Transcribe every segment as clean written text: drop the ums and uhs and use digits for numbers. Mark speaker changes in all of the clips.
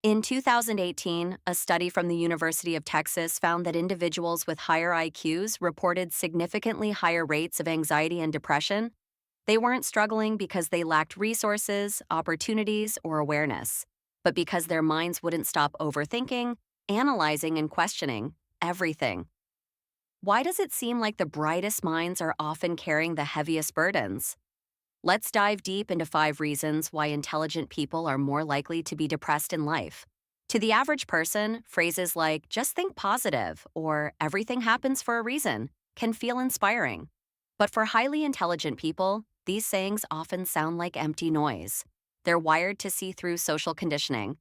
Speaker 1: In 2018, a study from the University of Texas found that individuals with higher IQs reported significantly higher rates of anxiety and depression. They weren't struggling because they lacked resources, opportunities, or awareness, but because their minds wouldn't stop overthinking, analyzing, and questioning everything. Why does it seem like the brightest minds are often carrying the heaviest burdens? Let's dive deep into 5 reasons why intelligent people are more likely to be depressed in life. To the average person, phrases like, just think positive, or everything happens for a reason, can feel inspiring. But for highly intelligent people, these sayings often sound like empty noise. They're wired to see through social conditioning.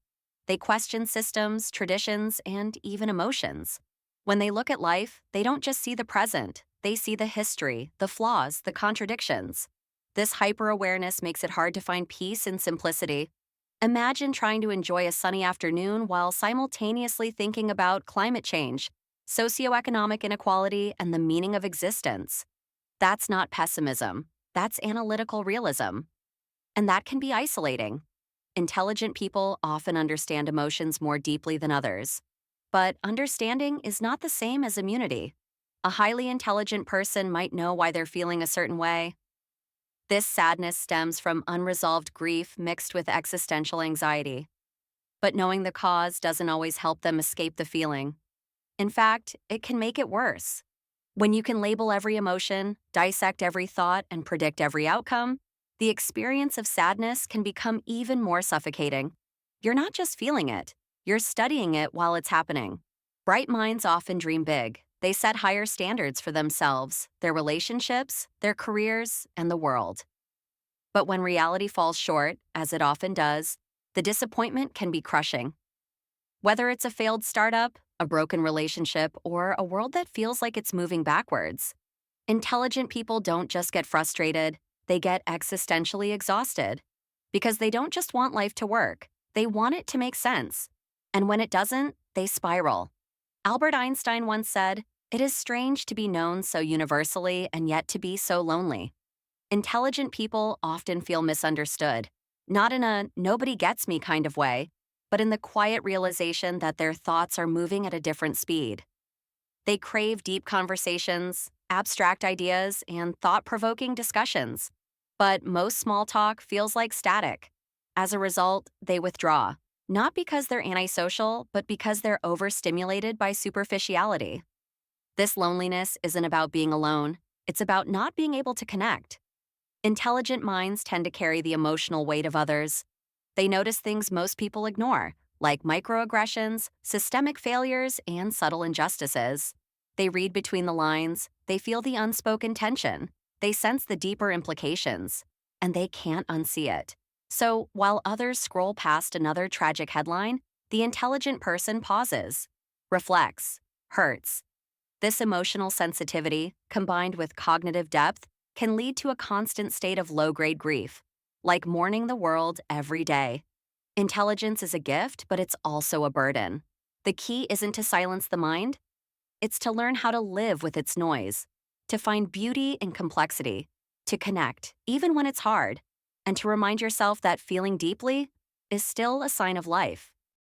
Speaker 1: They question systems, traditions, and even emotions. When they look at life, they don't just see the present, they see the history, the flaws, the contradictions. This hyper-awareness makes it hard to find peace in simplicity. Imagine trying to enjoy a sunny afternoon while simultaneously thinking about climate change, socioeconomic inequality, and the meaning of existence. That's not pessimism. That's analytical realism. And that can be isolating. Intelligent people often understand emotions more deeply than others. But understanding is not the same as immunity. A highly intelligent person might know why they're feeling a certain way. This sadness stems from unresolved grief mixed with existential anxiety. But knowing the cause doesn't always help them escape the feeling. In fact, it can make it worse. When you can label every emotion, dissect every thought, and predict every outcome, the experience of sadness can become even more suffocating. You're not just feeling it, you're studying it while it's happening. Bright minds often dream big. They set higher standards for themselves, their relationships, their careers, and the world. But when reality falls short, as it often does, the disappointment can be crushing. Whether it's a failed startup, a broken relationship, or a world that feels like it's moving backwards, intelligent people don't just get frustrated, they get existentially exhausted. Because they don't just want life to work, they want it to make sense. And when it doesn't, they spiral. Albert Einstein once said, "It is strange to be known so universally and yet to be so lonely." Intelligent people often feel misunderstood, not in a nobody gets me kind of way, but in the quiet realization that their thoughts are moving at a different speed. They crave deep conversations, abstract ideas, and thought provoking discussions. But most small talk feels like static. As a result, they withdraw, not because they're antisocial, but because they're overstimulated by superficiality. This loneliness isn't about being alone, it's about not being able to connect. Intelligent minds tend to carry the emotional weight of others. They notice things most people ignore, like microaggressions, systemic failures, and subtle injustices. They read between the lines, they feel the unspoken tension, they sense the deeper implications, and they can't unsee it. So, while others scroll past another tragic headline, the intelligent person pauses, reflects, hurts. This emotional sensitivity, combined with cognitive depth, can lead to a constant state of low-grade grief, like mourning the world every day. Intelligence is a gift, but it's also a burden. The key isn't to silence the mind, it's to learn how to live with its noise, to find beauty in complexity, to connect, even when it's hard, and to remind yourself that feeling deeply is still a sign of life.